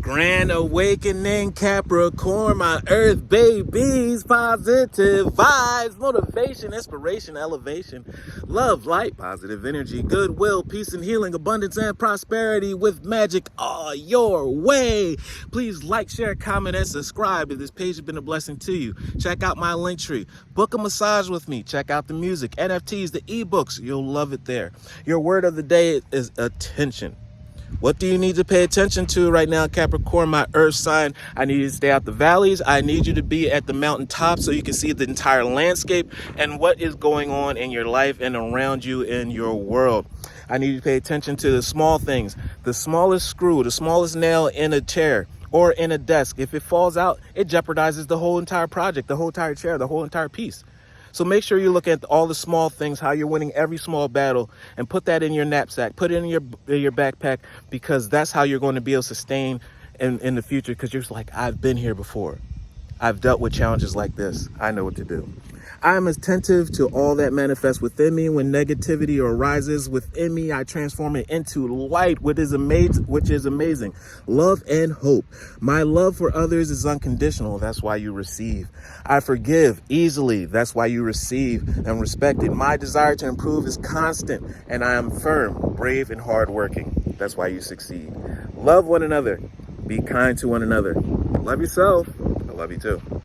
Grand awakening, Capricorn, my earth babies, positive vibes, motivation, inspiration, elevation, love, light, positive energy, goodwill, peace and healing, abundance and prosperity with magic all your way. Please like, share, comment, and subscribe if this page has been a blessing to you. Check out my LinkTree. Book a massage with me. Check out the music, NFTs, the ebooks. You'll love it there. Your word of the day is attention. What do you need to pay attention to right now, Capricorn, my earth sign? I need you to stay out the valleys. I need you to be at the mountaintop so you can see the entire landscape and what is going on in your life and around you in your world. I need you to pay attention to the small things, the smallest screw, the smallest nail in a chair or in a desk. If it falls out, it jeopardizes the whole entire project, the whole entire chair, the whole entire piece. So make sure you look at all the small things, how you're winning every small battle, and put that in your knapsack, put it in your backpack, because that's how you're going to be able to sustain in the future, because you're like, I've been here before. I've dealt with challenges like this. I know what to do. I am attentive to all that manifests within me. When negativity arises within me, I transform it into light, which is amazing. Love and hope. My love for others is unconditional. That's why you receive. I forgive easily. That's why you receive and respect it. My desire to improve is constant, and I am firm, brave, and hardworking. That's why you succeed. Love one another. Be kind to one another. Love yourself. I love you too.